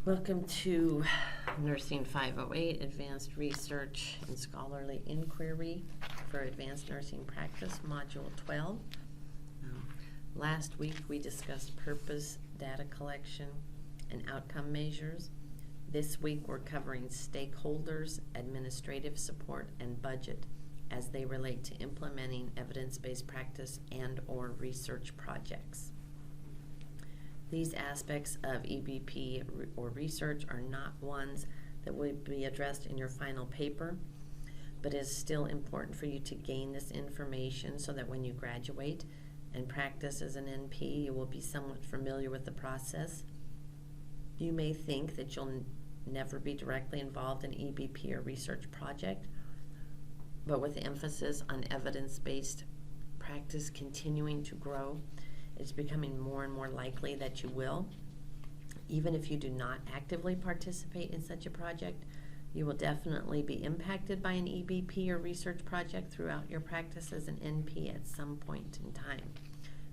Welcome to Nursing 508, Advanced Research and Scholarly Inquiry for Advanced Nursing Practice, Module 12. Last week we discussed purpose, data collection, and outcome measures. This week we're covering stakeholders, administrative support, and budget as they relate to implementing evidence-based practice and/or research projects. These aspects of EBP or research are not ones that will be addressed in your final paper, but it is still important for you to gain this information so that when you graduate and practice as an NP, you will be somewhat familiar with the process. You may think that you'll never be directly involved in EBP or research project, but with the emphasis on evidence-based practice continuing to grow, it's becoming more and more likely that you will. Even if you do not actively participate in such a project, you will definitely be impacted by an EBP or research project throughout your practice as an NP at some point in time.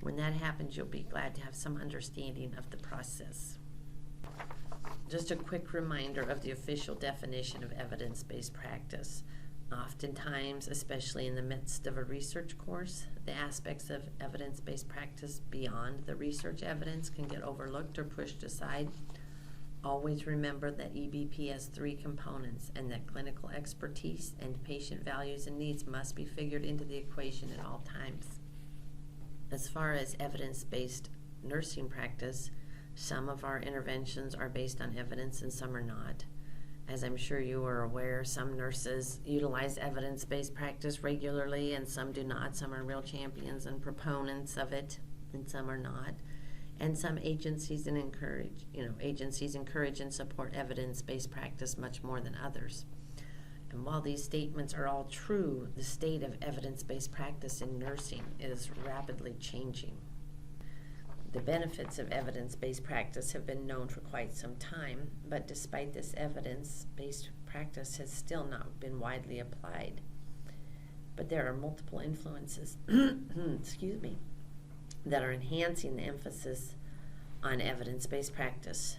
When that happens, you'll be glad to have some understanding of the process. Just a quick reminder of the official definition of evidence-based practice. Oftentimes, especially in the midst of a research course, the aspects of evidence-based practice beyond the research evidence can get overlooked or pushed aside. Always remember that EBP has three components and that clinical expertise and patient values and needs must be figured into the equation at all times. As far as evidence-based nursing practice, some of our interventions are based on evidence and some are not. As I'm sure you are aware, some nurses utilize evidence-based practice regularly and some do not. Some are real champions and proponents of it and some are not. And some agencies encourage and support evidence-based practice much more than others. And while these statements are all true, the state of evidence-based practice in nursing is rapidly changing. The benefits of evidence-based practice have been known for quite some time, but despite this evidence-based practice has still not been widely applied. But there are multiple influences that are enhancing the emphasis on evidence-based practice.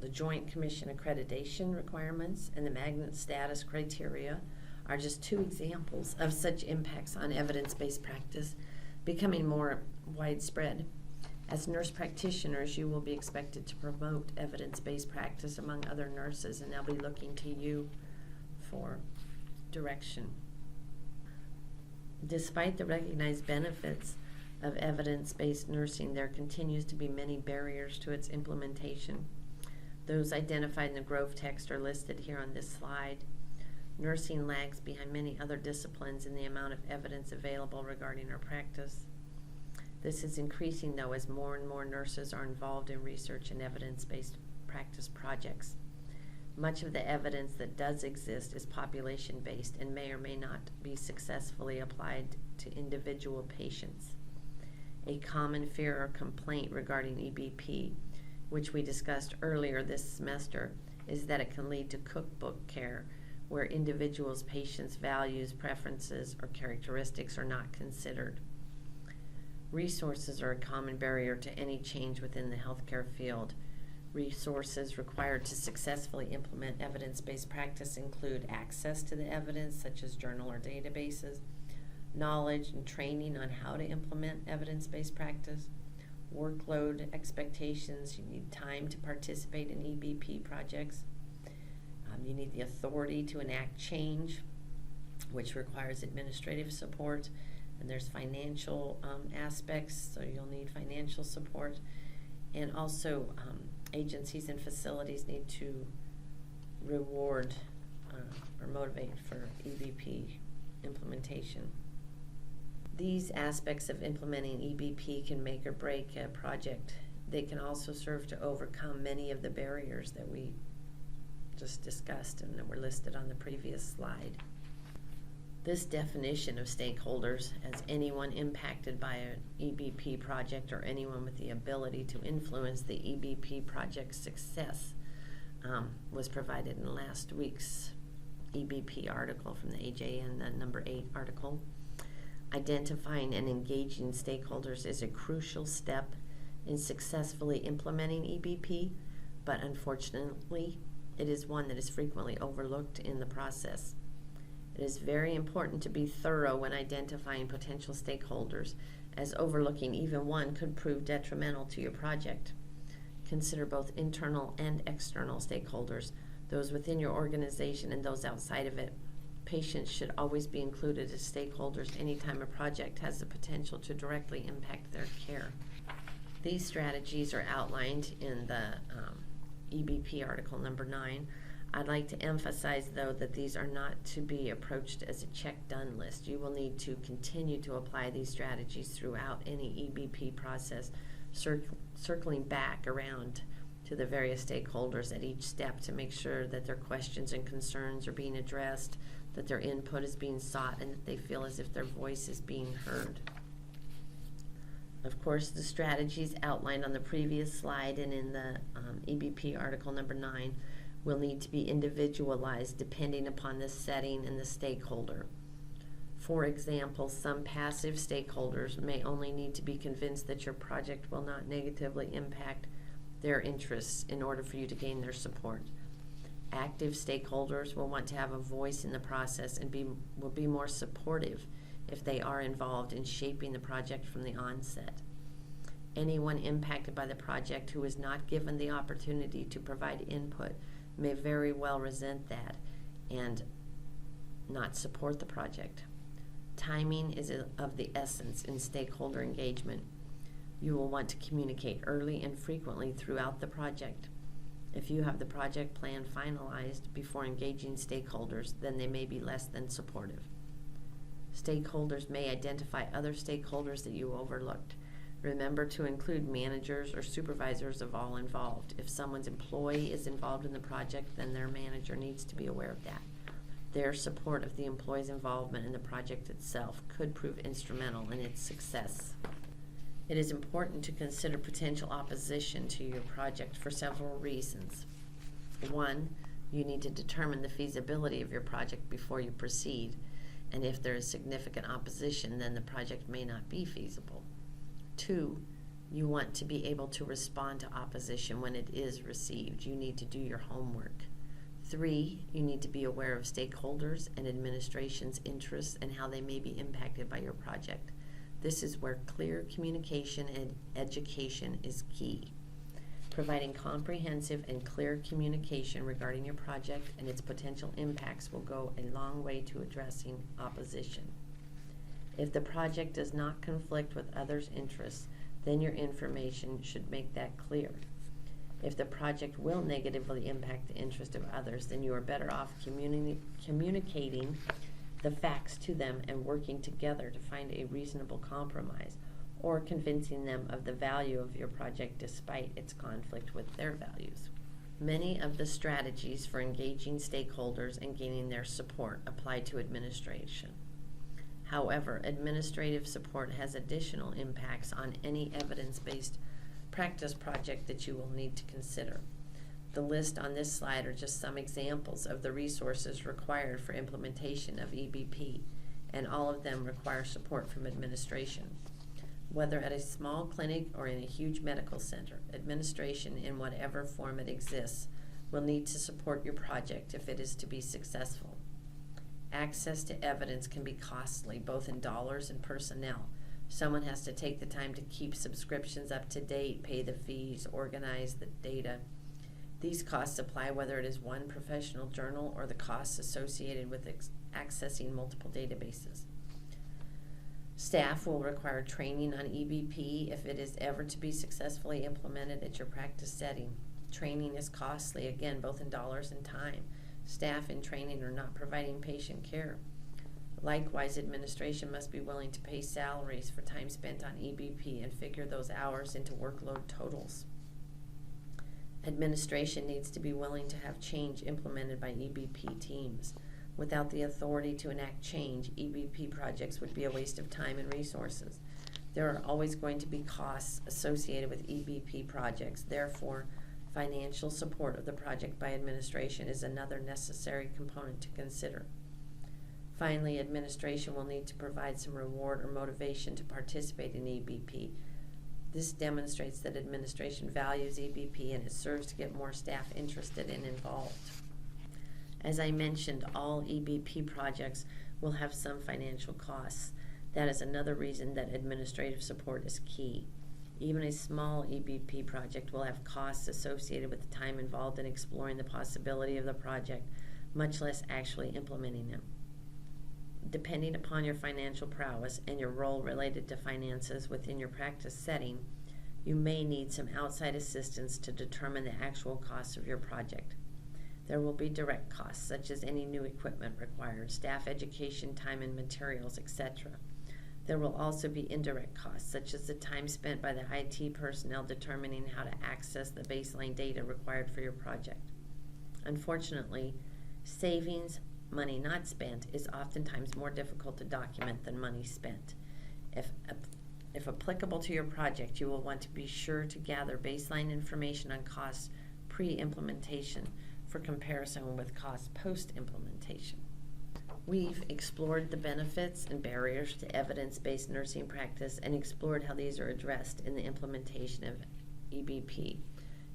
The Joint Commission accreditation requirements and the magnet status criteria are just two examples of such impacts on evidence-based practice becoming more widespread. As nurse practitioners, you will be expected to promote evidence-based practice among other nurses, and they'll be looking to you for direction. Despite the recognized benefits of evidence-based nursing, there continues to be many barriers to its implementation. Those identified in the Grove text are listed here on this slide. Nursing lags behind many other disciplines in the amount of evidence available regarding our practice. This is increasing, though, as more and more nurses are involved in research and evidence-based practice projects. Much of the evidence that does exist is population-based and may or may not be successfully applied to individual patients. A common fear or complaint regarding EBP, which we discussed earlier this semester, is that it can lead to cookbook care, where individuals' patients' values, preferences, or characteristics are not considered. Resources are a common barrier to any change within the healthcare field. Resources required to successfully implement evidence-based practice include access to the evidence, such as journal or databases, knowledge and training on how to implement evidence-based practice, workload expectations. You need time to participate in EBP projects. You need the authority to enact change, which requires administrative support. And there's financial aspects, so you'll need financial support. And also agencies and facilities need to reward or motivate for EBP implementation. These aspects of implementing EBP can make or break a project. They can also serve to overcome many of the barriers that we just discussed and that were listed on the previous slide. This definition of stakeholders as anyone impacted by an EBP project or anyone with the ability to influence the EBP project's success was provided in last week's EBP article from the AJN, the number 8 article. Identifying and engaging stakeholders is a crucial step in successfully implementing EBP. but unfortunately, it is one that is frequently overlooked in the process. It is very important to be thorough when identifying potential stakeholders, as overlooking even one could prove detrimental to your project. Consider both internal and external stakeholders, those within your organization and those outside of it. Patients should always be included as stakeholders anytime a project has the potential to directly impact their care. These strategies are outlined in the EBP article number 9. I'd like to emphasize, though, that these are not to be approached as a check-done list. You will need to continue to apply these strategies throughout any EBP process, circling back around to the various stakeholders at each step to make sure that their questions and concerns are being addressed, that their input is being sought, and that they feel as if their voice is being heard. Of course, the strategies outlined on the previous slide and in the EBP article number 9 will need to be individualized depending upon the setting and the stakeholder. For example, some passive stakeholders may only need to be convinced that your project will not negatively impact their interests in order for you to gain their support. Active stakeholders will want to have a voice in the process and will be more supportive if they are involved in shaping the project from the onset. Anyone impacted by the project who is not given the opportunity to provide input may very well resent that and not support the project. Timing is of the essence in stakeholder engagement. You will want to communicate early and frequently throughout the project. If you have the project plan finalized before engaging stakeholders, then they may be less than supportive. Stakeholders may identify other stakeholders that you overlooked. Remember to include managers or supervisors of all involved. If someone's employee is involved in the project, then their manager needs to be aware of that. Their support of the employee's involvement in the project itself could prove instrumental in its success. It is important to consider potential opposition to your project for several reasons. 1, you need to determine the feasibility of your project before you proceed, and if there is significant opposition, then the project may not be feasible. 2, you want to be able to respond to opposition when it is received. You need to do your homework. 3, you need to be aware of stakeholders and administration's interests and how they may be impacted by your project. This is where clear communication and education is key. Providing comprehensive and clear communication regarding your project and its potential impacts will go a long way to addressing opposition. If the project does not conflict with others' interests, then your information should make that clear. If the project will negatively impact the interest of others, then you are better off communicating the facts to them and working together to find a reasonable compromise, or convincing them of the value of your project despite its conflict with their values. Many of the strategies for engaging stakeholders and gaining their support apply to administration. However, administrative support has additional impacts on any evidence-based practice project that you will need to consider. The list on this slide are just some examples of the resources required for implementation of EBP, and all of them require support from administration. Whether at a small clinic or in a huge medical center, administration, in whatever form it exists, will need to support your project if it is to be successful. Access to evidence can be costly, both in dollars and personnel. Someone has to take the time to keep subscriptions up to date, pay the fees, organize the data. These costs apply whether it is one professional journal or the costs associated with accessing multiple databases. Staff will require training on EBP if it is ever to be successfully implemented at your practice setting. Training is costly, again, both in dollars and time. Staff in training are not providing patient care. Likewise, administration must be willing to pay salaries for time spent on EBP and figure those hours into workload totals. Administration needs to be willing to have change implemented by EBP teams. Without the authority to enact change, EBP projects would be a waste of time and resources. There are always going to be costs associated with EBP projects. Therefore, financial support of the project by administration is another necessary component to consider. Finally, administration will need to provide some reward or motivation to participate in EBP. This demonstrates that administration values EBP and it serves to get more staff interested and involved. As I mentioned, all EBP projects will have some financial costs. That is another reason that administrative support is key. Even a small EBP project will have costs associated with the time involved in exploring the possibility of the project, much less actually implementing them. Depending upon your financial prowess and your role related to finances within your practice setting, you may need some outside assistance to determine the actual costs of your project. There will be direct costs, such as any new equipment required, staff education, time and materials, etc. There will also be indirect costs, such as the time spent by the IT personnel determining how to access the baseline data required for your project. Unfortunately, savings, money not spent, is oftentimes more difficult to document than money spent. If applicable to your project, you will want to be sure to gather baseline information on costs pre-implementation for comparison with costs post-implementation. We've explored the benefits and barriers to evidence-based nursing practice and explored how these are addressed in the implementation of EBP.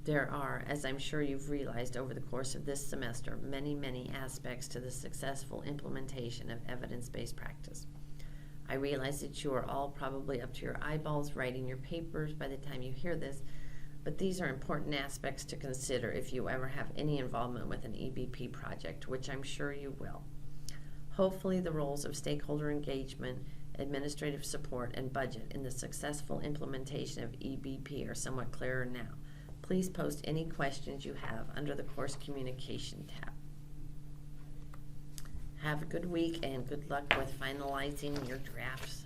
There are, as I'm sure you've realized over the course of this semester, many aspects to the successful implementation of evidence-based practice. I realize that you are all probably up to your eyeballs writing your papers by the time you hear this, but these are important aspects to consider if you ever have any involvement with an EBP project, which I'm sure you will. Hopefully the roles of stakeholder engagement, administrative support, and budget in the successful implementation of EBP are somewhat clearer now. Please post any questions you have under the Course Communication tab. Have a good week and good luck with finalizing your drafts.